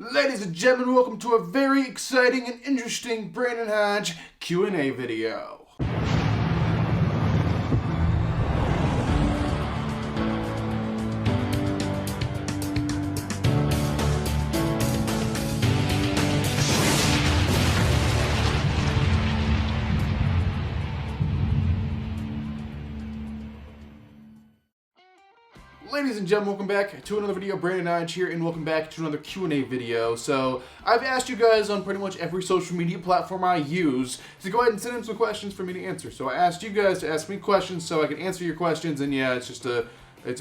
Ladies and gentlemen, welcome to a very exciting and interesting Brandon Hodge Q&A video. Ladies and gentlemen, welcome back to another video. Brandon Hodge here, and welcome back to another Q&A video. So, I've asked you guys on pretty much every social media platform I use to go ahead and send in some questions for me to answer. So I asked you guys to ask me questions so I can answer your questions, and yeah, it's a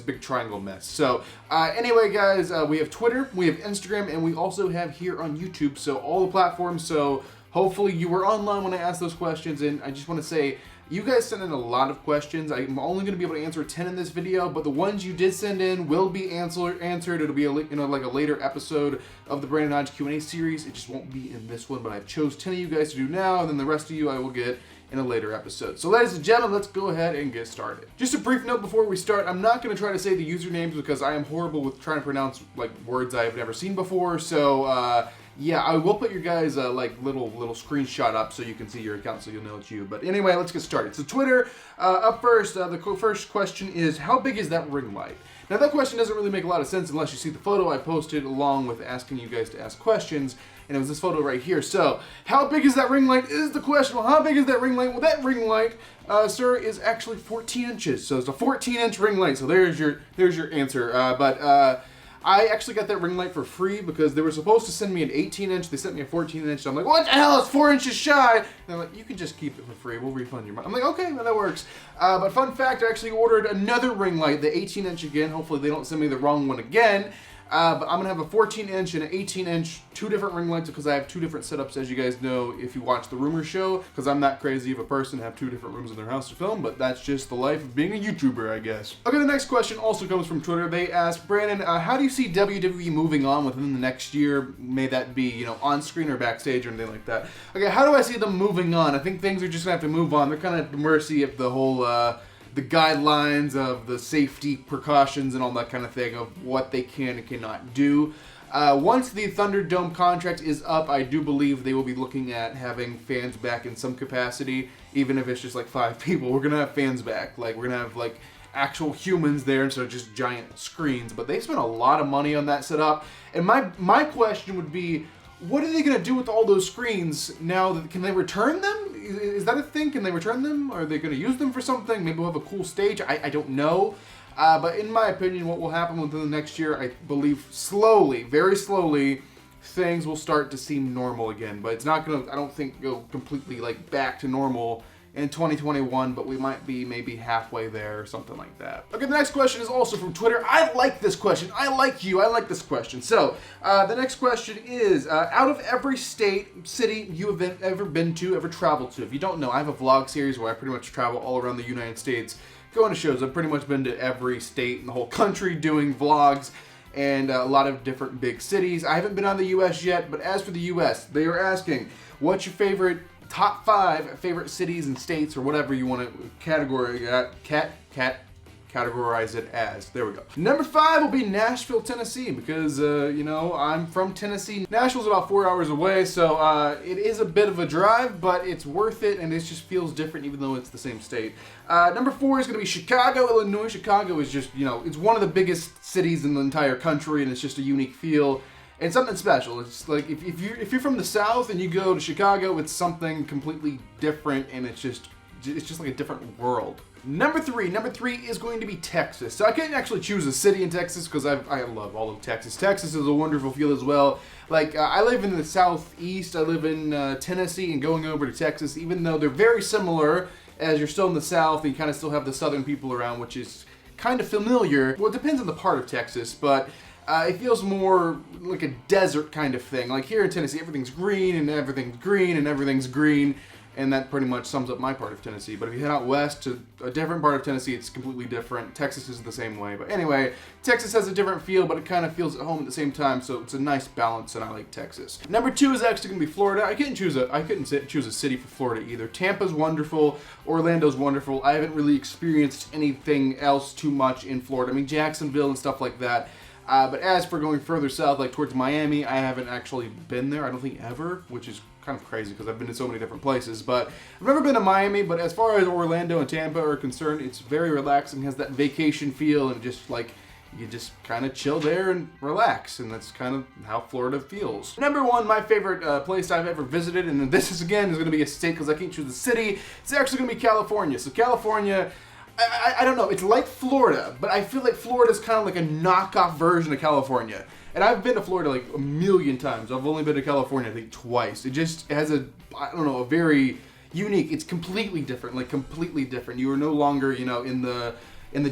big triangle mess. So, anyway guys, we have Twitter, we have Instagram, and we also have here on YouTube, so all the platforms. So, hopefully you were online when I asked those questions, and I just want to say, you guys sent in a lot of questions. I'm only going to be able to answer 10 in this video, but the ones you did send in will be answered. It'll be like a later episode of the Brandon Hodge Q&A series. It just won't be in this one, but I've chose 10 of you guys to do now, and then the rest of you I will get in a later episode. So ladies and gentlemen, let's go ahead and get started. Just a brief note before we start, I'm not going to try to say the usernames because I am horrible with trying to pronounce like words I've never seen before. So yeah, I will put your guys like little screenshot up so you can see your account so you'll know it's you. But anyway, let's get started. So Twitter, up first, the first question is, how big is that ring light? Now that question doesn't really make a lot of sense unless you see the photo I posted along with asking you guys to ask questions, and it was this photo right here. So, how big is that ring light is the question. Well, how big is that ring light? Well, that ring light, sir, is actually 14 inches. So it's a 14-inch ring light. So there's your answer. I actually got that ring light for free because they were supposed to send me an 18-inch. They sent me a 14-inch. So I'm like, what the hell? It's 4 inches shy. And they're like, you can just keep it for free. We'll refund your money. I'm like, okay, well, that works. But fun fact, I actually ordered another ring light, the 18-inch again. Hopefully they don't send me the wrong one again. But I'm going to have a 14-inch and an 18-inch, two different ring lights because I have two different setups, as you guys know if you watch the Rumor Show, because I'm not crazy of a person to have two different rooms in their house to film, but that's just the life of being a YouTuber, I guess. Okay, the next question also comes from Twitter. They ask, Brandon, how do you see WWE moving on within the next year? May that be, on screen or backstage or anything like that. Okay, how do I see them moving on? I think things are just going to have to move on. They're kind of at the mercy of the whole, the guidelines of the safety precautions and all that kind of thing of what they can and cannot do. Once the Thunderdome contract is up, I do believe they will be looking at having fans back in some capacity, even if it's just like 5 people. We're gonna have fans back. Like, we're gonna have like actual humans there instead of just giant screens. But they spent a lot of money on that setup. And my question would be, what are they going to do with all those screens now? Can they return them? Is that a thing? Can they return them? Are they going to use them for something? Maybe we'll have a cool stage. I don't know. But in my opinion, what will happen within the next year, I believe slowly, very slowly, things will start to seem normal again. But it's not going to, I don't think, go completely like back to normal in 2021, but we might be maybe halfway there or something like that. Okay, the next question is also from Twitter. I like this question. I like this question. So, the next question is, out of every state, city you have ever been to, ever traveled to. If you don't know, I have a vlog series where I pretty much travel all around the United States, going to shows. I've pretty much been to every state in the whole country doing vlogs, and a lot of different big cities. I haven't been on the US yet, but as for the US, they are asking, what's your favorite top 5 favorite cities and states, or whatever you want to categorize it as. There we go. Number 5 will be Nashville, Tennessee, because, I'm from Tennessee. Nashville's about 4 hours away, so it is a bit of a drive, but it's worth it, and it just feels different even though it's the same state. Number 4 is going to be Chicago, Illinois. Chicago is just, it's one of the biggest cities in the entire country, and it's just a unique feel. And something special. It's like if you're from the South and you go to Chicago, it's something completely different, and it's just like a different world. Number 3 is going to be Texas. So I couldn't actually choose a city in Texas because I love all of Texas. Texas is a wonderful feel as well. Like I live in the Southeast. I live in Tennessee, and going over to Texas, even though they're very similar, as you're still in the South and you kind of still have the Southern people around, which is kind of familiar. Well, it depends on the part of Texas, but it feels more like a desert kind of thing. Like here in Tennessee, everything's green, and everything's green, and everything's green. And that pretty much sums up my part of Tennessee. But if you head out west to a different part of Tennessee, it's completely different. Texas is the same way. But anyway, Texas has a different feel, but it kind of feels at home at the same time. So it's a nice balance, and I like Texas. Number 2 is actually going to be Florida. I couldn't choose a city for Florida either. Tampa's wonderful. Orlando's wonderful. I haven't really experienced anything else too much in Florida. I mean, Jacksonville and stuff like that. But as for going further south, like towards Miami, I haven't actually been there. I don't think ever, which is kind of crazy because I've been to so many different places. But I've never been to Miami. But as far as Orlando and Tampa are concerned, it's very relaxing, has that vacation feel, and just like you just kind of chill there and relax, and that's kind of how Florida feels. Number one, my favorite place I've ever visited, and this is again is going to be a state because I can't choose the city. It's actually going to be California. So California, I don't know, it's like Florida, but I feel like Florida's kind of like a knockoff version of California. And I've been to Florida like a million times. I've only been to California I think twice. It just has a, I don't know, a very unique, it's completely different, like completely different. You are no longer, you know, in the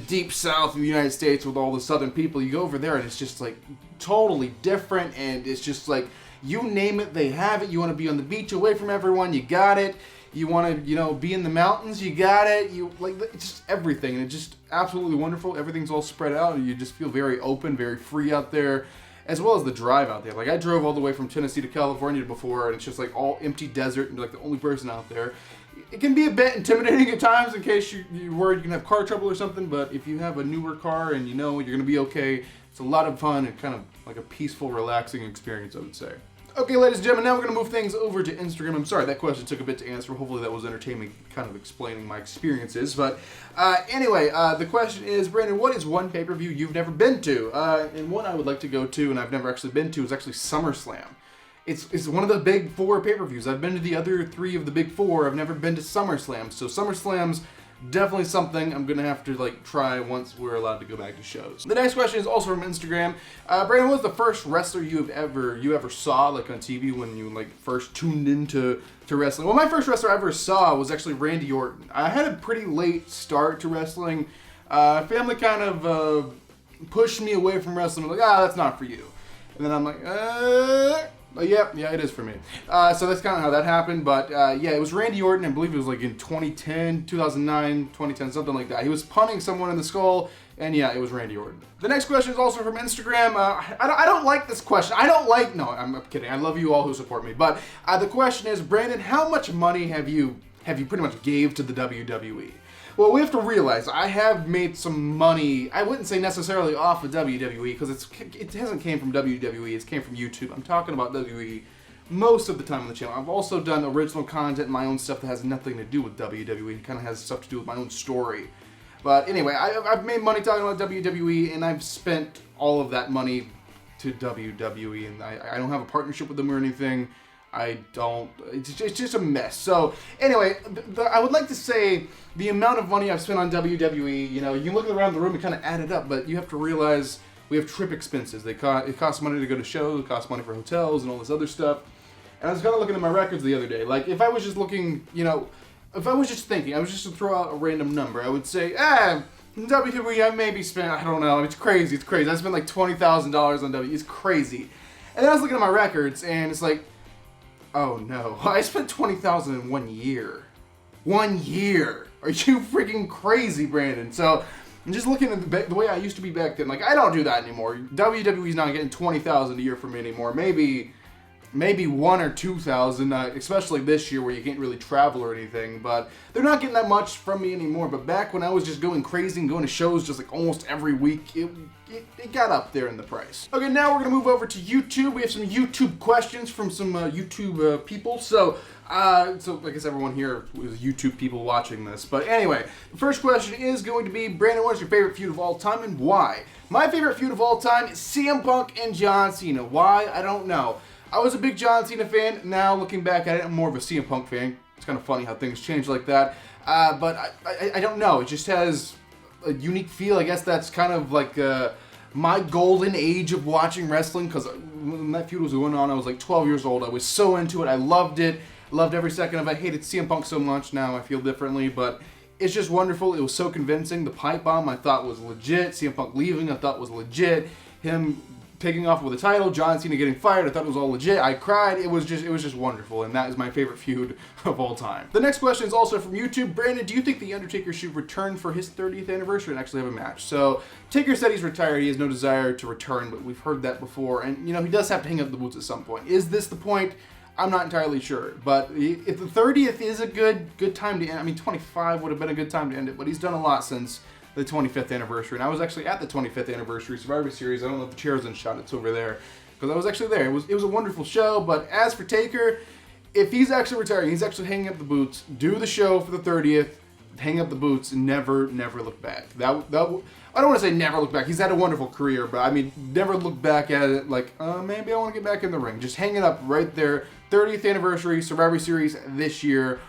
deep south of the United States with all the southern people. You go over there and it's just like totally different, and it's just like, you name it, they have it. You want to be on the beach away from everyone, you got it. You want to, you know, be in the mountains, you got it. You like, it's just everything, and it's just absolutely wonderful. Everything's all spread out, and you just feel very open, very free out there, as well as the drive out there. Like, I drove all the way from Tennessee to California before, and it's just like all empty desert, and you're like the only person out there. It can be a bit intimidating at times in case you're worried you can have car trouble or something, but if you have a newer car and you know you're going to be okay, it's a lot of fun and kind of like a peaceful, relaxing experience, I would say. Okay, ladies and gentlemen, now we're going to move things over to Instagram. I'm sorry, that question took a bit to answer. Hopefully that was entertaining, kind of explaining my experiences. But anyway, the question is, Brandon, what is one pay-per-view you've never been to? And one I would like to go to, and I've never actually been to, is actually SummerSlam. It's one of the big four pay-per-views. I've been to the other three of the big four. I've never been to SummerSlam. So SummerSlam's definitely something I'm gonna have to like try once we're allowed to go back to shows. The next question is also from Instagram. Brandon, what was the first wrestler you ever saw like on TV when you like first tuned into wrestling? Well, my first wrestler I ever saw was actually Randy Orton. I had a pretty late start to wrestling. Family kind of pushed me away from wrestling. Like, that's not for you. And then I'm like, yeah, it is for me. So that's kind of how that happened. But yeah, it was Randy Orton. I believe it was like in 2010, 2009, 2010, something like that. He was punting someone in the skull, and yeah, it was Randy Orton. The next question is also from Instagram. I don't like this question. No, I'm kidding. I love you all who support me. But the question is, Brandon, how much money have you pretty much gave to the WWE? Well, we have to realize I have made some money. I wouldn't say necessarily off of WWE because it hasn't came from WWE. It's came from YouTube. I'm talking about WWE most of the time on the channel. I've also done original content, my own stuff that has nothing to do with WWE. It kind of has stuff to do with my own story. But anyway, I've made money talking about WWE, and I've spent all of that money to WWE, and I don't have a partnership with them or anything. It's just a mess. So anyway, I would like to say the amount of money I've spent on WWE, you know, you look around the room and kind of add it up, but you have to realize we have trip expenses. It costs money to go to shows, it costs money for hotels and all this other stuff. And I was kind of looking at my records the other day. Like, if I was just looking, you know, if I was just thinking, I was just to throw out a random number, I would say, WWE, I maybe spent, I don't know, it's crazy. I spent like $20,000 on WWE. It's crazy. And then I was looking at my records, and it's like, oh no, I spent $20,000 in 1 year. 1 year. Are you freaking crazy, Brandon? So I'm just looking at the way I used to be back then. Like, I don't do that anymore. WWE's not getting $20,000 a year from me anymore. Maybe 1 or 2,000, especially this year where you can't really travel or anything. But they're not getting that much from me anymore. But back when I was just going crazy and going to shows just like almost every week, it got up there in the price. Okay, now we're gonna move over to YouTube. We have some YouTube questions from some YouTube people. So I guess everyone here is YouTube people watching this. But anyway, the first question is going to be, Brandon, what is your favorite feud of all time and why? My favorite feud of all time is CM Punk and John Cena. Why? I don't know. I was a big John Cena fan. Now, looking back at it, I'm more of a CM Punk fan. It's kind of funny how things change like that. But I don't know. It just has a unique feel. I guess that's kind of like my golden age of watching wrestling, because when that feud was going on, I was like 12 years old. I was so into it. I loved it. Loved every second of it. I hated CM Punk so much. Now I feel differently, but it's just wonderful. It was so convincing. The pipe bomb I thought was legit. CM Punk leaving I thought was legit. Him taking off with the title, John Cena getting fired, I thought it was all legit. I cried. It was just wonderful, and that is my favorite feud of all time. The next question is also from YouTube. Brandon, do you think The Undertaker should return for his 30th anniversary and actually have a match? So, Taker said he's retired. He has no desire to return, but we've heard that before, and, you know, he does have to hang up the boots at some point. Is this the point? I'm not entirely sure, but if the 30th is a good time to end, I mean, 25 would have been a good time to end it, but he's done a lot since the 25th anniversary, and I was actually at the 25th anniversary Survivor Series. I don't know if the chair was in shot, it's over there, because I was actually there. It was a wonderful show. But as for Taker, if he's actually retiring, he's actually hanging up the boots, do the show for the 30th, hang up the boots, and never look back. I don't want to say never look back. He's had a wonderful career, but I mean, never look back at it like, maybe I want to get back in the ring. Just hang it up right there. 30th anniversary Survivor Series this year.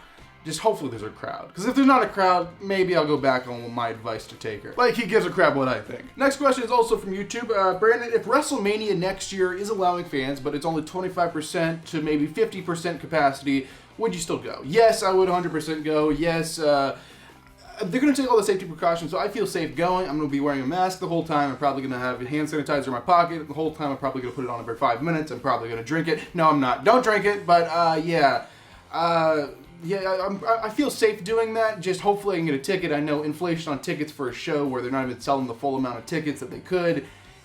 Just hopefully there's a crowd. Because if there's not a crowd, maybe I'll go back on my advice to Taker. Like, he gives a crap what I think. Next question is also from YouTube. Brandon, if WrestleMania next year is allowing fans, but it's only 25% to maybe 50% capacity, would you still go? Yes, I would 100% go. Yes, they're going to take all the safety precautions, so I feel safe going. I'm going to be wearing a mask the whole time. I'm probably going to have hand sanitizer in my pocket the whole time. I'm probably going to put it on every 5 minutes. I'm probably going to drink it. No, I'm not. Don't drink it, but yeah. I feel safe doing that. Just hopefully I can get a ticket. I know inflation on tickets for a show where they're not even selling the full amount of tickets that they could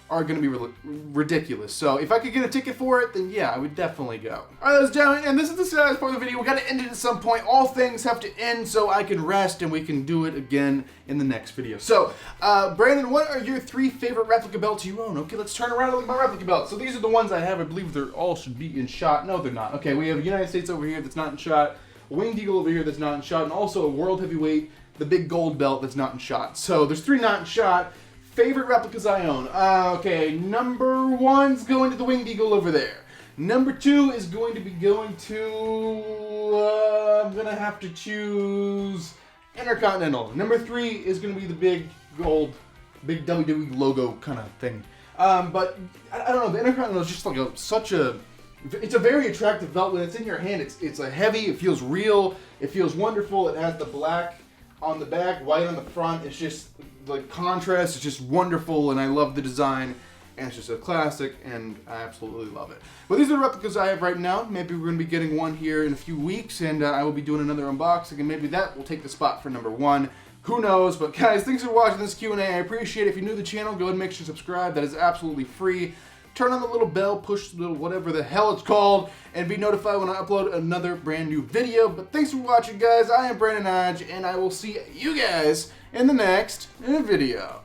are going to be ridiculous. So if I could get a ticket for it, then yeah, I would definitely go. Alright, ladies and gentlemen, and this is the saddest part of the video. We got to end it at some point. All things have to end so I can rest and we can do it again in the next video. So, Brandon, what are your 3 favorite replica belts you own? Okay, let's turn around and look at my replica belts. So these are the ones I have. I believe they're all should be in shot. No, they're not. Okay, we have United States over here that's not in shot. A Winged Eagle over here that's not in shot, and also a World Heavyweight, the big gold belt that's not in shot. So there's 3 not in shot. Favorite replicas I own. Okay, number 1's going to the Winged Eagle over there. Number 2 is going to be going to, I'm going to have to choose Intercontinental. Number 3 is going to be the big gold, big WWE logo kind of thing. But I don't know, the Intercontinental is just like it's a very attractive belt. When it's in your hand, it's a heavy, it feels real, it feels wonderful. It has the black on the back, white on the front. It's just the contrast is just wonderful, and I love the design, and it's just a classic, and I absolutely love it. But these are the replicas I have right now. Maybe we're going to be getting one here in a few weeks, and I will be doing another unboxing, and maybe that will take the spot for number 1. Who knows? But guys, thanks for watching this Q&A. I appreciate it. If you're new to the channel, go ahead and make sure to subscribe. That is absolutely free. Turn on the little bell, push the little whatever the hell it's called, and be notified when I upload another brand new video. But thanks for watching, guys. I am Brandon Hodge, and I will see you guys in the next video.